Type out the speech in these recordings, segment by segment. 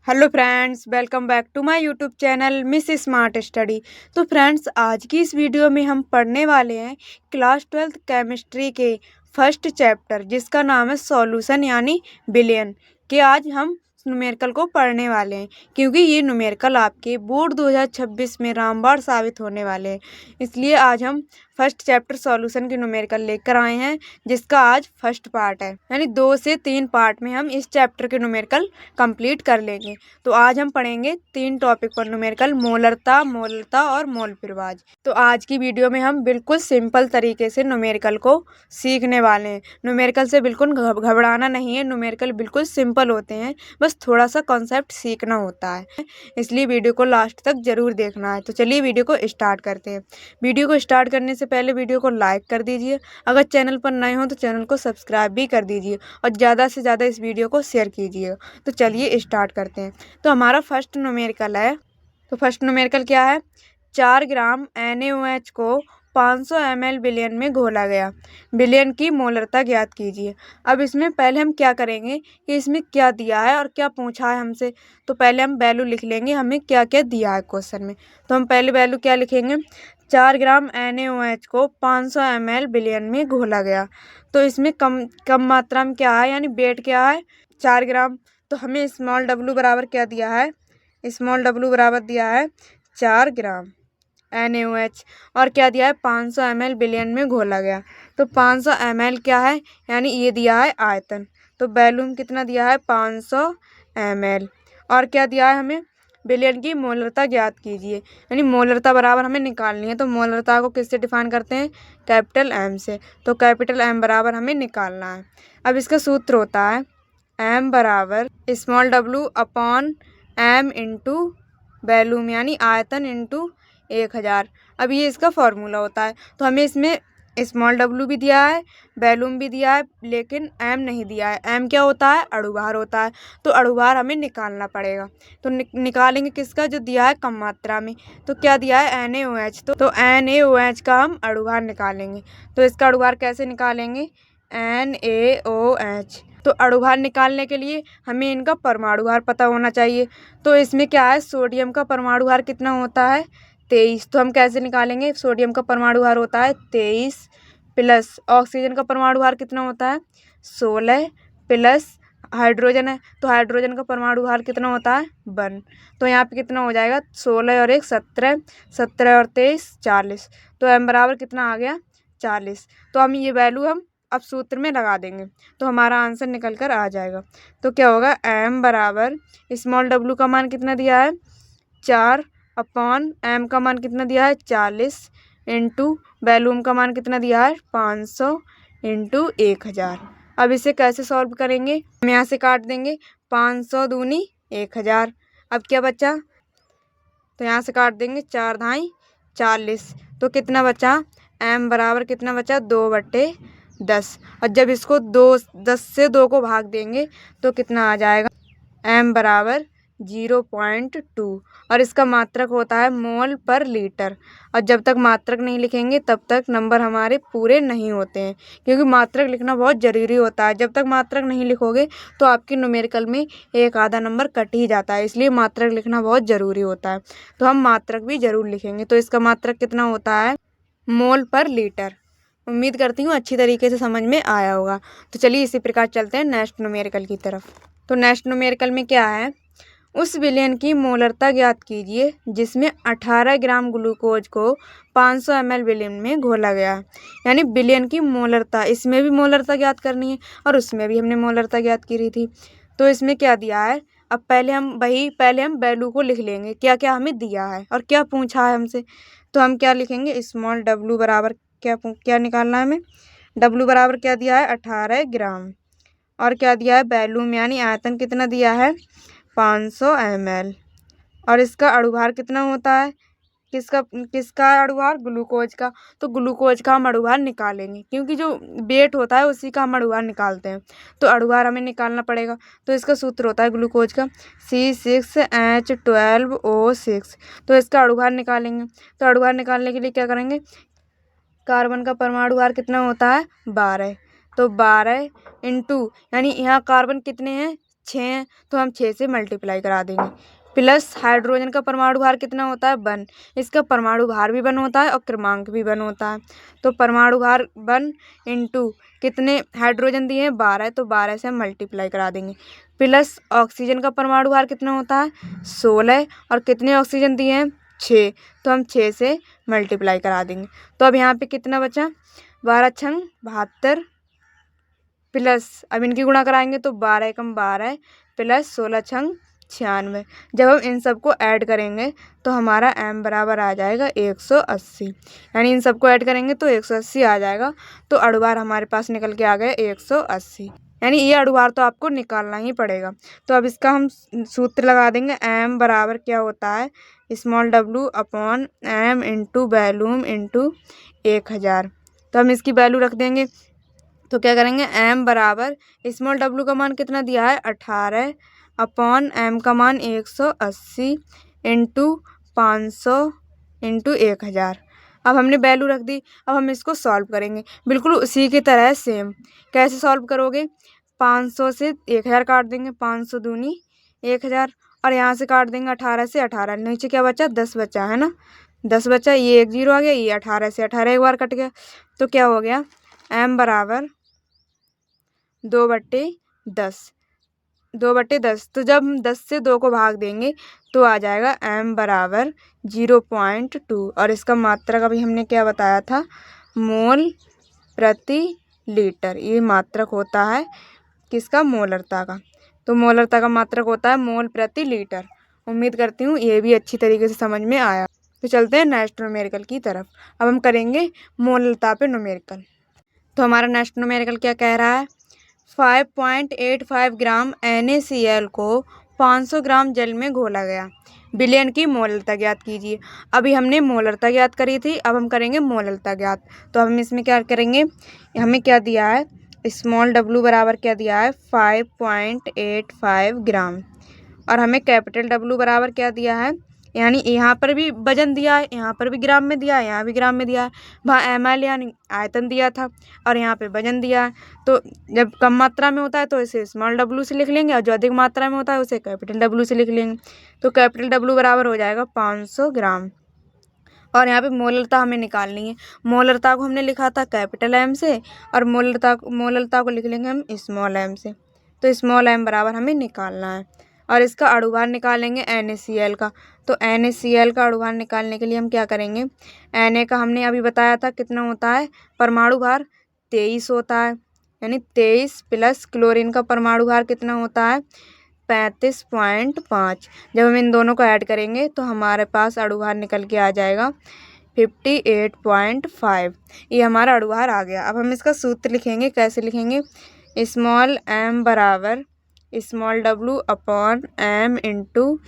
Hello friends, welcome back to my YouTube channel Miss Smart Study. तो friends, आज की इस वीडियो में हम पढ़ने वाले हैं क्लास 12th केमिस्ट्री के फर्स्ट चैप्टर जिसका नाम है सॉल्यूशन यानी बिलियन के। आज हम न्यूमेरिकल को पढ़ने वाले हैं क्योंकि ये न्यूमेरिकल आपके बोर्ड 2026 में रामबाण साबित होने वाले हैं। इसलिए आज हम फर्स्ट चैप्टर सॉल्यूशन के न्यूमेरिकल लेकर आए हैं जिसका आज फर्स्ट पार्ट है, यानी 2 से 3 पार्ट में हम इस चैप्टर के न्यूमेरिकल कंप्लीट कर लेंगे। तो आज हम पढ़ेंगे 3 टॉपिक पर न्यूमेरिकल, मोलरता और मोल प्रवाह। तो आज की वीडियो में हम बिल्कुल सिंपल तरीके से न्यूमेरिकल को सीखने वाले हैं। न्यूमेरिकल से बिल्कुल घबराना नहीं है, न्यूमेरिकल बिल्कुल सिंपल होते हैं, बस थोड़ा सा कॉन्सेप्ट सीखना होता है। इसलिए वीडियो को लास्ट तक जरूर देखना है। तो चलिए वीडियो को स्टार्ट करते हैं। वीडियो को स्टार्ट करने से पहले वीडियो को लाइक कर दीजिए, अगर चैनल पर नए हो तो चैनल को सब्सक्राइब भी कर दीजिए और ज़्यादा से ज़्यादा इस वीडियो को शेयर कीजिए। तो चलिए स्टार्ट करते हैं। तो हमारा फर्स्ट न्यूमेरिकल है। तो फर्स्ट न्यूमेरिकल क्या है? 4 ग्राम NaOH को 500 ml बिलियन में घोला गया। बिलियन की मोलरता ज्ञात कीजिए। अब इसमें पहले हम क्या करेंगे कि इसमें क्या दिया है और क्या पूछा है हमसे। तो पहले हम वैल्यू लिख लेंगे, हमें क्या क्या दिया है क्वेश्चन में। तो हम पहले वैल्यू क्या लिखेंगे? 4 ग्राम NaOH को 500 ml बिलियन में घोला गया। तो इसमें कम मात्रा में क्या है, यानी वेट क्या है? 4 ग्राम। तो हमें स्मॉल w बराबर क्या दिया है? स्मॉल w बराबर दिया है 4 ग्राम NaOH और क्या दिया है? 500 ml बिलियन में घोला गया। तो 500 ml क्या है, यानी ये दिया है आयतन। तो वैल्यूम कितना दिया है? 500 ml। और क्या दिया है हमें? बिलियन की मोलरता ज्ञात कीजिए, यानी मोलरता बराबर हमें निकालनी है। तो मोलरता को किससे डिफाइन करते हैं? कैपिटल M से। तो कैपिटल M बराबर हमें निकालना है। अब इसका सूत्र होता है M बराबर small w upon M into volume यानी आयतन इंटू 1000। अब ये इसका फॉर्मूला होता है। तो हमें इसमें स्मॉल w भी दिया है, वैल्यूम भी दिया है, लेकिन m नहीं दिया है। m क्या होता है? अणुभार होता है। तो अणुभार हमें निकालना पड़ेगा। तो निकालेंगे किसका? जो दिया है कम मात्रा में। तो क्या दिया है? NaOH। तो NaOH का हम अणुभार निकालेंगे। तो इसका अणुभार कैसे निकालेंगे? NaOH। तो अणुभार निकालने के लिए हमें इनका परमाणु भार पता होना चाहिए। तो इसमें क्या है? सोडियम का परमाणु भार कितना होता है? 23। तो हम कैसे निकालेंगे? सोडियम का परमाणु भार होता है 23 प्लस ऑक्सीजन का परमाणु भार कितना होता है? 16 प्लस हाइड्रोजन है, तो हाइड्रोजन का परमाणु भार कितना होता है? 1। तो यहाँ पे कितना हो जाएगा? 16 और 1 17, 17 और 23 40। तो m बराबर कितना आ गया? 40। तो हम ये वैल्यू हम अब सूत्र में लगा देंगे तो हमारा आंसर निकल कर आ जाएगा। तो क्या होगा? m बराबर स्मॉल w का मान कितना दिया है? 4 अपॉन m का मान कितना दिया है? 40 इंटू वैल्यूम का मान कितना दिया है? 500 इंटू 1000। अब इसे कैसे सॉल्व करेंगे? हम यहाँ से काट देंगे 500 दूनी 1000। अब क्या बचा? तो यहाँ से काट देंगे 4 धाई 40। तो कितना बचा? m बराबर कितना बचा? 2/10। और जब इसको 10 से 2 को भाग देंगे तो कितना आ जाएगा? m बराबर 0.2 और इसका मात्रक होता है मोल पर लीटर। और जब तक मात्रक नहीं लिखेंगे तब तक नंबर हमारे पूरे नहीं होते हैं, क्योंकि मात्रक लिखना बहुत ज़रूरी होता है। जब तक मात्रक नहीं लिखोगे तो आपके न्यूमेरिकल में एक आधा नंबर कट ही जाता है, इसलिए मात्रक लिखना बहुत ज़रूरी होता है। तो हम मात्रक भी ज़रूर लिखेंगे। तो इसका मात्रक कितना होता है? मोल पर लीटर। उम्मीद करती हूँ अच्छी तरीके से समझ में आया होगा। तो चलिए इसी प्रकार चलते हैं नेक्स्ट न्यूमेरिकल की तरफ। तो नेक्स्ट न्यूमेरिकल में क्या है? उस विलयन की मोलरता ज्ञात कीजिए जिसमें 18 ग्राम ग्लूकोज को 500 ml विलयन में घोला गया। यानी विलयन की मोलरता, इसमें भी मोलरता ज्ञात करनी है और उसमें भी हमने मोलरता ज्ञात की रही थी। तो इसमें क्या दिया है? अब पहले हम वैल्यू को लिख लेंगे, क्या क्या हमें दिया है और क्या पूछा है हमसे। तो हम क्या लिखेंगे? स्मॉल w बराबर क्या निकालना है हमें? w बराबर क्या दिया है? 18 ग्राम। और क्या दिया है? वैल्यूम यानी आयतन कितना दिया है? 500 ml। और इसका अणुभार कितना होता है? किसका अणुभार? ग्लूकोज का। तो ग्लूकोज का हम अणुभार निकालेंगे, क्योंकि जो वेट होता है उसी का हम अणुभार निकालते हैं। तो अणुभार हमें निकालना पड़ेगा। तो इसका सूत्र होता है ग्लूकोज का C6H12O6। तो इसका अणुभार निकालेंगे। तो अणुभार निकालने के लिए क्या करेंगे? कार्बन का परमाणु भार कितना होता है? 12। तो 12 इंटू, यानी यहाँ कार्बन कितने हैं? 6 तो हम 6 से मल्टीप्लाई करा देंगे। प्लस हाइड्रोजन का परमाणु भार कितना होता है 1, इसका परमाणु भार भी 1 होता है और क्रमांक भी 1 होता है। तो परमाणु भार 1 इंटू कितने हाइड्रोजन दिए हैं 12, तो 12 से हम मल्टीप्लाई करा देंगे। प्लस ऑक्सीजन का परमाणु भार कितना होता है 16 और कितने ऑक्सीजन दिए हैं 6, तो हम 6 से मल्टीप्लाई करा देंगे। तो अब यहाँ पे कितना बचा 12 छंग 72 प्लस अब इनकी गुणा कराएंगे तो 12 एकम 12 प्लस 16 छंग 96। जब हम इन सबको ऐड करेंगे तो हमारा m बराबर आ जाएगा 180, यानी इन सबको ऐड करेंगे तो 180 आ जाएगा। तो अणुभार हमारे पास निकल के आ गया 180, यानी ये अणुभार तो आपको निकालना ही पड़ेगा। तो अब इसका हम सूत्र लगा देंगे। m बराबर क्या होता है small w upon m into volume into 1000। तो हम इसकी वैल्यू रख देंगे। तो क्या करेंगे m बराबर स्मॉल w का मान कितना दिया है 18 अपॉन m का मान 180 इंटू 500 इंटू 1000। अब हमने वैल्यू रख दी। अब हम इसको सॉल्व करेंगे बिल्कुल उसी की तरह सेम। कैसे सॉल्व करोगे 500 से 1000 काट देंगे, 500 दूनी 1000 और यहाँ से काट देंगे 18 से 18, नीचे क्या बचा 10 बचा है ना, 10 बचा, ये एक जीरो आ गया, ये 18 से 18 एक बार कट गया। तो क्या हो गया m बराबर 2/10, 2/10। तो जब हम 10 से 2 को भाग देंगे तो आ जाएगा m बराबर 0.2 और इसका मात्रक अभी हमने क्या बताया था मोल प्रति लीटर। ये मात्रक होता है किसका मोलरता का। तो मोलरता का मात्रक होता है मोल प्रति लीटर। उम्मीद करती हूँ ये भी अच्छी तरीके से समझ में आया। तो चलते हैं नेक्स्ट न्यूमेरिकल की तरफ। अब हम करेंगे मोलरता पे न्यूमेरिकल। तो हमारा नेक्स्ट न्यूमेरिकल क्या कह रहा है 5.85 ग्राम NaCl को 500 ग्राम जल में घोला गया, विलयन की मोलरता ज्ञात कीजिए। अभी हमने मोलरता ज्ञात करी थी, अब हम करेंगे मोलरता ज्ञात। तो हम इसमें क्या करेंगे, हमें क्या दिया है स्मॉल w बराबर क्या दिया है 5.85 ग्राम और हमें कैपिटल W बराबर क्या दिया है, यानी यहाँ पर भी वजन दिया है, यहाँ पर भी ग्राम में दिया है, यहाँ भी ग्राम में दिया है। वहाँ ml यानी आयतन दिया था और यहाँ पे वजन दिया है। तो जब कम मात्रा में होता है तो इसे स्मॉल w से लिख लेंगे और जो अधिक मात्रा में होता है उसे कैपिटल W से लिख लेंगे। तो कैपिटल W बराबर हो जाएगा 500 ग्राम और यहाँ पे मोलरता हमें निकालनी है। मोलरता को हमने लिखा था कैपिटल M से और मोलरता को लिख लेंगे हम स्मॉल m से। तो स्मॉल m बराबर हमें निकालना है और इसका अणुभार निकालेंगे NaCl का। तो NaCl का अणुभार निकालने के लिए हम क्या करेंगे, Na का हमने अभी बताया था कितना होता है परमाणु भार 23 होता है, यानी 23 प्लस क्लोरीन का परमाणु भार कितना होता है 35.5। जब हम इन दोनों को ऐड करेंगे तो हमारे पास अणुभार निकल के आ जाएगा 58.5। ये हमारा अणुभार आ गया। अब हम इसका सूत्र लिखेंगे। कैसे लिखेंगे स्मॉल m बराबर small w upon m into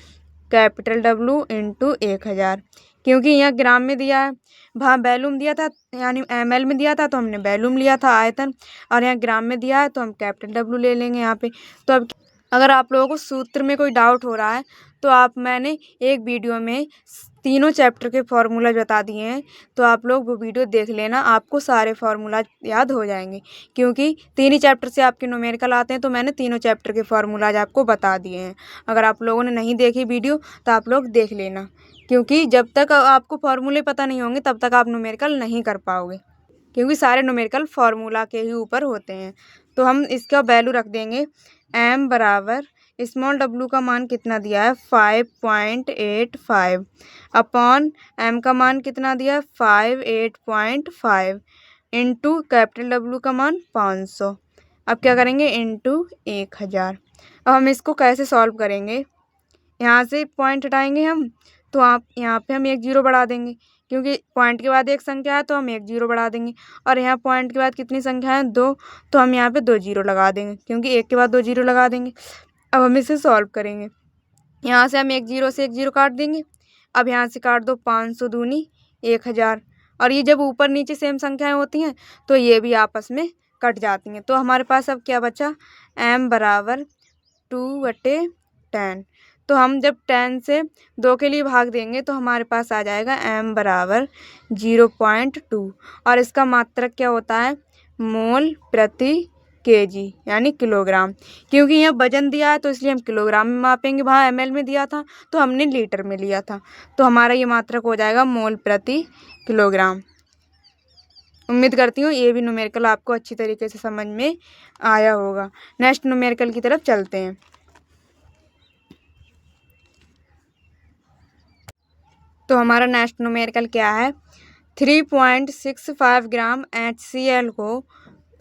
capital W into 1000। क्योंकि यहाँ ग्राम में दिया है, वहाँ वैल्यूम दिया था यानी ml में दिया था तो हमने वैल्यूम लिया था आयतन, और यहाँ ग्राम में दिया है तो हम कैपिटल W ले लेंगे यहाँ पे। तो अब अगर आप लोगों को सूत्र में कोई डाउट हो रहा है तो मैंने एक वीडियो में तीनों चैप्टर के फार्मूला बता दिए हैं, तो आप लोग वो वीडियो देख लेना, आपको सारे फार्मूला याद हो जाएंगे। क्योंकि तीन ही चैप्टर से आपके न्यूमेरिकल आते हैं तो मैंने तीनों चैप्टर के फार्मूलाज आपको बता दिए हैं। अगर आप लोगों ने नहीं देखी वीडियो तो आप लोग देख लेना, क्योंकि जब तक आपको फार्मूले पता नहीं होंगे तब तक आप न्यूमेरिकल नहीं कर पाओगे, क्योंकि सारे न्यूमेरिकल फार्मूला के ही ऊपर होते हैं। तो हम इसका वैल्यू रख देंगे m बराबर स्मॉल w का मान कितना दिया है 5.85 अपॉन m का मान कितना दिया है 58.5 इंटू कैपिटल W का मान 500। अब क्या करेंगे इंटू 1000। अब हम इसको कैसे सॉल्व करेंगे, यहाँ से पॉइंट हटाएंगे हम, तो आप यहाँ पे हम 1 0 बढ़ा देंगे, क्योंकि पॉइंट के बाद एक संख्या है तो हम 1 0 बढ़ा देंगे, और यहाँ पॉइंट के बाद कितनी संख्या है 2, तो हम यहाँ पे 2 0 लगा देंगे, क्योंकि 1 के बाद 2 0 लगा देंगे। अब हम इसे सॉल्व करेंगे। यहाँ से हम 1 0 से 1 0 काट देंगे। अब यहाँ से काट दो 500 दूनी 1000, और ये जब ऊपर नीचे सेम संख्याएं होती हैं तो ये भी आपस में कट जाती हैं। तो हमारे पास अब क्या बचा m बराबर 2/10। तो हम जब 10 से 2 के लिए भाग देंगे तो हमारे पास आ जाएगा m बराबर 0.2 और इसका मात्रक क्या होता है मोल प्रति केजी यानी किलोग्राम। क्योंकि यहाँ वजन दिया है तो इसलिए हम किलोग्राम में मापेंगे, वहाँ ml में दिया था तो हमने लीटर में लिया था। तो हमारा ये मात्रक हो जाएगा मोल प्रति किलोग्राम। उम्मीद करती हूँ ये भी न्यूमेरिकल आपको अच्छी तरीके से समझ में आया होगा। नेक्स्ट न्यूमेरिकल की तरफ चलते हैं। तो हमारा नेक्स्ट न्यूमेरिकल क्या है, 3.65 ग्राम HCl को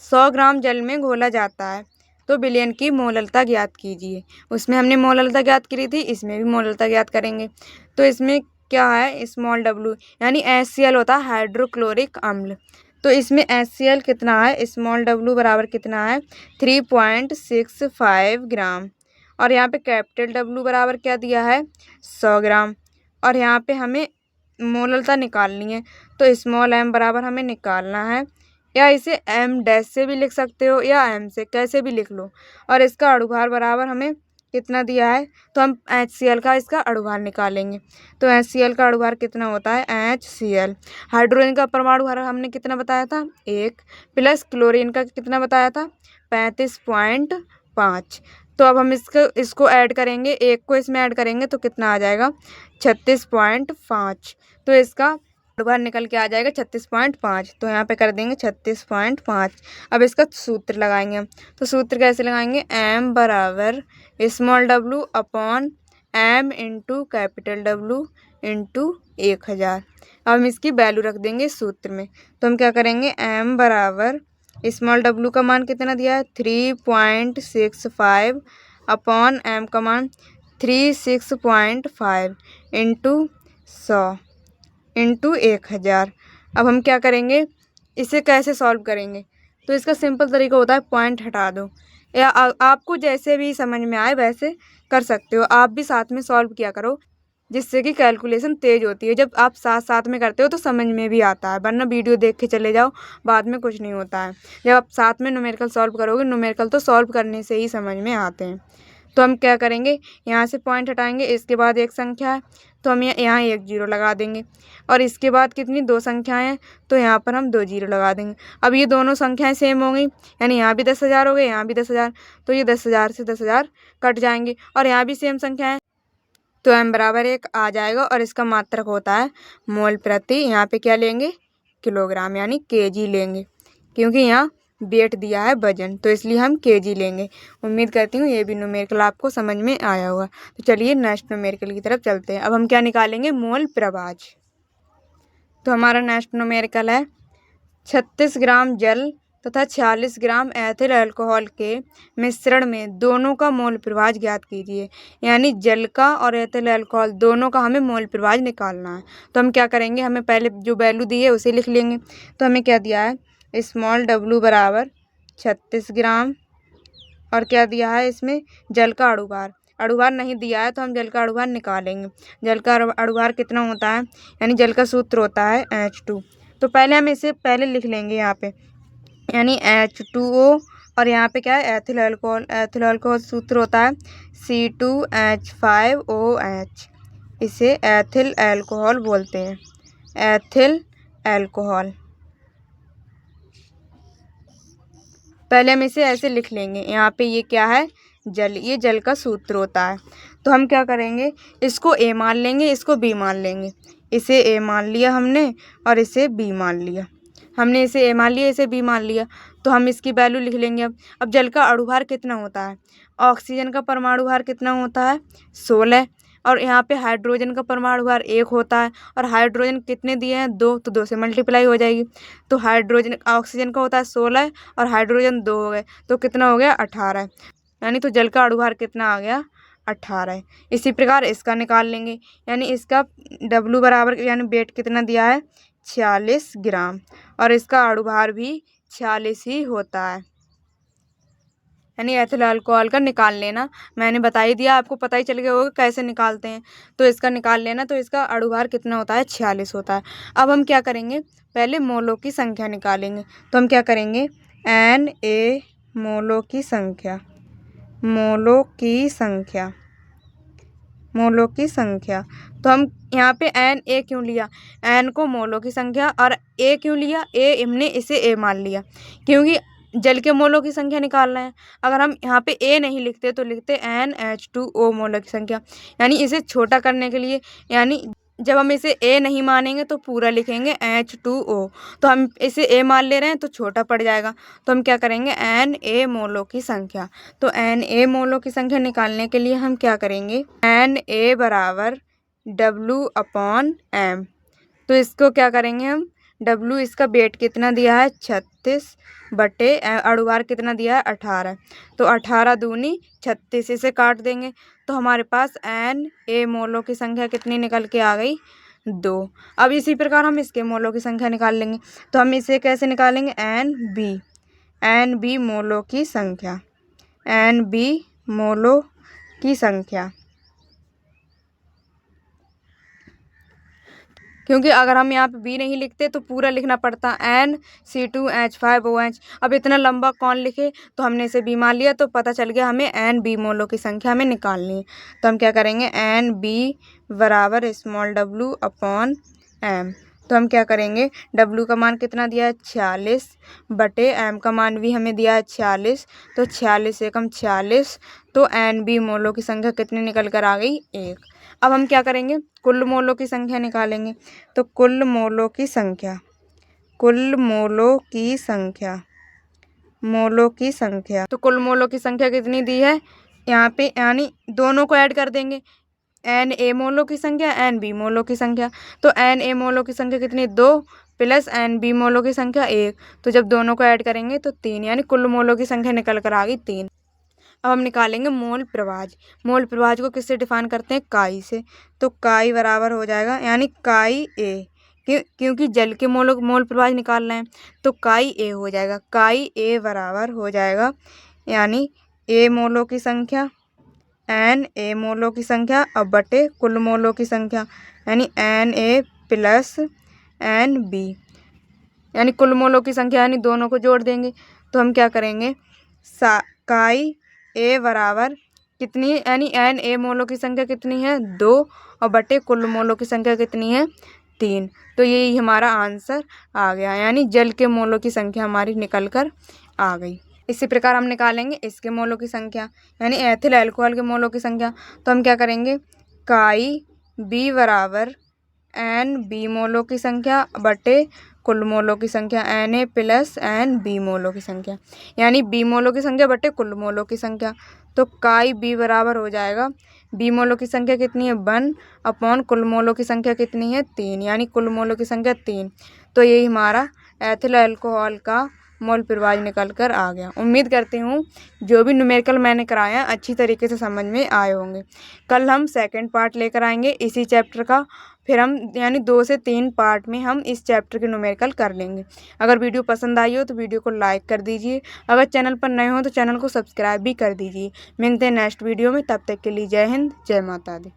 100 ग्राम जल में घोला जाता है तो विलयन की मोललता ज्ञात कीजिए। उसमें हमने मोललता ज्ञात करी थी, इसमें भी मोललता ज्ञात करेंगे। तो इसमें क्या है, स्मॉल w यानी HCl होता है हाइड्रोक्लोरिक अम्ल। तो इसमें HCl कितना है, स्मॉल w बराबर कितना है 3.65 ग्राम, और यहाँ पे कैपिटल W बराबर क्या दिया है 100 ग्राम, और यहाँ पे हमें मोललता निकालनी है तो स्मॉल m बराबर हमें निकालना है, या इसे m डैश से भी लिख सकते हो या m से, कैसे भी लिख लो। और इसका अणुभार बराबर हमें कितना दिया है तो हम HCl का इसका अणुभार निकालेंगे। तो HCl का अणुभार कितना होता है HCl। हाइड्रोजन का परमाणु भार हमने कितना बताया था 1, प्लस क्लोरीन का कितना बताया था 35.5। तो अब हम इसको ऐड करेंगे, एक को इसमें ऐड करेंगे तो कितना आ जाएगा 36.5। तो इसका बार निकल के आ जाएगा 36.5। तो यहाँ पे कर देंगे 36.5। अब इसका सूत्र लगाएंगे हम। तो सूत्र कैसे लगाएंगे, m बराबर small w upon m into capital W into 1000। अब हम इसकी वैल्यू रख देंगे सूत्र में। तो हम क्या करेंगे, m बराबर स्मॉल w का मान कितना दिया है 3.65 अपॉन m का मान 36.5 इंटू 100 इंटू 1000। अब हम क्या करेंगे, इसे कैसे सॉल्व करेंगे, तो इसका सिंपल तरीका होता है पॉइंट हटा दो, या आपको जैसे भी समझ में आए वैसे कर सकते हो। आप भी साथ में सॉल्व किया करो, जिससे कि कैलकुलेशन तेज़ होती है। जब आप साथ साथ में करते हो तो समझ में भी आता है, वरना वीडियो देख के चले जाओ बाद में कुछ नहीं होता है। जब आप साथ में न्यूमेरिकल सॉल्व करोगे, न्यूमेरिकल तो सॉल्व करने से ही समझ में आते हैं। तो हम क्या करेंगे, यहाँ से पॉइंट हटाएंगे, इसके बाद एक संख्या है तो हम यहाँ 1 0 लगा देंगे, और इसके बाद कितनी 2 संख्याएं हैं तो यहाँ पर हम 2 0 लगा देंगे। अब ये दोनों संख्याएं सेम हो गई, यानी यहाँ भी 10,000 हो गए, यहाँ भी 10,000, तो ये 10,000 से 10,000 कट जाएंगे, और यहाँ भी सेम संख्याएं, तो m बराबर 1 आ जाएगा। और इसका मात्रक होता है मोल प्रति, यहाँ पे क्या लेंगे किलोग्राम यानी kg लेंगे, क्योंकि यहाँ वेट दिया है वजन, तो इसलिए हम kg लेंगे। उम्मीद करती हूँ ये भी न्यूमेरिकल आपको समझ में आया होगा। तो चलिए नेक्स्ट न्यूमेरिकल की तरफ चलते हैं। अब हम क्या निकालेंगे, मोल प्रभाज। तो हमारा नेक्स्ट न्यूमेरिकल है 36 ग्राम जल तथा 46 ग्राम एथिल अल्कोहल के मिश्रण में दोनों का मोल प्रभाज ज्ञात कीजिए। यानी जल का और एथिल अल्कोहल दोनों का हमें मोल प्रभाज निकालना है। तो हम क्या करेंगे, हमें पहले जो वैल्यू दी है उसे लिख लेंगे। तो हमें क्या दिया है, स्मॉल w बराबर 36 ग्राम, और क्या दिया है इसमें जल का अणुभार, अणुभार नहीं दिया है तो हम जल का अणुभार निकालेंगे। जल का अणुभार कितना होता है, यानी जल का सूत्र होता है H2। तो पहले हम इसे पहले लिख लेंगे यहाँ पे, यानी H2O, और यहाँ पे क्या है एथिल अल्कोहल। एथिल अल्कोहल सूत्र होता है C2H5OH, इसे एथिल अल्कोहल बोलते हैं, एथिल अल्कोहल। पहले हम इसे ऐसे लिख लेंगे, यहाँ पे ये क्या है जल, ये जल का सूत्र होता है। तो हम क्या करेंगे, इसको A मान लेंगे, इसको B मान लेंगे। इसे A मान लिया हमने और इसे B मान लिया, हमने इसे A मान लिया, इसे B मान लिया, तो हम इसकी वैल्यू लिख लेंगे। अब जल का अणुभार कितना होता है, ऑक्सीजन का परमाणु भार कितना होता है 16, और यहाँ पे हाइड्रोजन का परमाणु भार 1 होता है, और हाइड्रोजन कितने दिए हैं 2, तो 2 से मल्टीप्लाई हो जाएगी। तो हाइड्रोजन ऑक्सीजन का होता है 16 और हाइड्रोजन 2 हो गए, तो कितना हो गया 18, यानी तो जल का अणुभार कितना आ गया 18। इसी प्रकार इसका निकाल लेंगे, यानी इसका W बराबर यानी वेट कितना दिया है 46 ग्राम, और इसका अणुभार भी 46 ही होता है, यानी एथिल अल्कोहल का निकाल लेना। मैंने बता ही दिया, आपको पता ही चल गया होगा कैसे निकालते हैं। तो इसका निकाल लेना, तो इसका अणुभार कितना होता है 46 होता है। अब हम क्या करेंगे, पहले मोलों की संख्या निकालेंगे। तो हम क्या करेंगे, Na मोलों की संख्या, मोलों की संख्या, मोलों की संख्या। तो हम यहाँ पे Na क्यों लिया, N को मोलों की संख्या, और A क्यों लिया, A हमने इसे A मान लिया, क्योंकि जल के मोलों की संख्या निकालना है। अगर हम यहाँ पे ए नहीं लिखते तो लिखते NH2O मोलों की संख्या। यानी इसे छोटा करने के लिए, यानी जब हम इसे ए नहीं मानेंगे तो पूरा लिखेंगे H2O। तो हम इसे ए मान ले रहे हैं तो छोटा पड़ जाएगा, तो हम क्या करेंगे Na मोलों की संख्या। तो Na मोलों की संख्या निकालने के लिए हम क्या करेंगे, Na बराबर W/M। तो इसको क्या करेंगे हम, W इसका वेट कितना दिया है 36 बटे अणुभार कितना दिया है 18। तो 18 दूनी 36, इसे काट देंगे तो हमारे पास Na मोलों की संख्या कितनी निकल के आ गई 2। अब इसी प्रकार हम इसके मोलों की संख्या निकाल लेंगे। तो हम इसे कैसे निकालेंगे, Nb मोलों की संख्या, Nb मोलों की संख्या। क्योंकि अगर हम यहाँ पे बी नहीं लिखते तो पूरा लिखना पड़ता NC2H5OH। अब इतना लंबा कौन लिखे, तो हमने इसे बी मान लिया, तो पता चल गया हमें Nb मोलों की संख्या हमें निकालनी है। तो हम क्या करेंगे, Nb बराबर m। तो हम क्या करेंगे, W का मान कितना दिया है 46 बटे M का मान भी हमें दिया है 46। तो 46 एकम 46। तो Nb मोलों की संख्या कितनी निकल कर आ गई 1। अब हम क्या करेंगे, कुल मोलों की संख्या निकालेंगे। तो कुल मोलों की संख्या, तो कुल मोलों की संख्या कितनी दी है यहाँ पे, यानी दोनों को ऐड कर देंगे, Na मोलों की संख्या Nb मोलों की संख्या। तो Na मोलों की संख्या कितनी 2 प्लस Nb मोलों की संख्या 1। तो जब दोनों को ऐड करेंगे तो 3, यानी कुल मोलों की संख्या निकल कर आ गई 3। अब हम निकालेंगे मोल प्रभाज। मोल प्रभाज को किससे डिफाइन करते हैं, काई से। तो काई बराबर हो जाएगा, यानी काई ए, क्योंकि जल के मोल प्रभाज निकालना है तो काई ए हो जाएगा। काई ए बराबर हो जाएगा, यानी ए मोलों की संख्या Na मोलों की संख्या और बटे कुल मोलों की संख्या, यानी Na प्लस Nb, यानी कुल मोलों की संख्या, यानी दोनों को जोड़ देंगे। तो हम क्या करेंगे, काई ए बराबर कितनी, यानी Na मोलों की संख्या कितनी है 2 और बटे कुल मोलों की संख्या कितनी है 3। तो यही हमारा आंसर आ गया, यानी जल के मोलों की संख्या हमारी निकल कर आ गई। इसी प्रकार हम निकालेंगे इसके मोलों की संख्या, यानी एथिल अल्कोहल के मोलों की संख्या। तो हम क्या करेंगे, काई बी बराबर Nb मोलों की संख्या बटे कुल मोलों की संख्या, Na प्लस Nb मोलों की संख्या, यानी बी मोलों की संख्या बटे कुल मोलों की संख्या। तो काई बी बराबर हो जाएगा, बी मोलों की संख्या कितनी है 1 अपॉन कुल मोलों की संख्या कितनी है 3, यानी कुल मोलों की संख्या 3। तो यही हमारा एथिल अल्कोहल का मोल प्रभाज निकल कर आ गया। उम्मीद करती हूँ जो भी न्यूमेरिकल मैंने कराया अच्छी तरीके से समझ में आए होंगे। कल हम सेकंड पार्ट लेकर आएंगे इसी चैप्टर का, फिर हम यानी 2 से 3 पार्ट में हम इस चैप्टर के न्यूमेरिकल कर लेंगे। अगर वीडियो पसंद आई हो तो वीडियो को लाइक कर दीजिए, अगर चैनल पर नए हो तो चैनल को सब्सक्राइब भी कर दीजिए। मिलते हैं नेक्स्ट वीडियो में, तब तक के लिए जय हिंद, जय माता दी।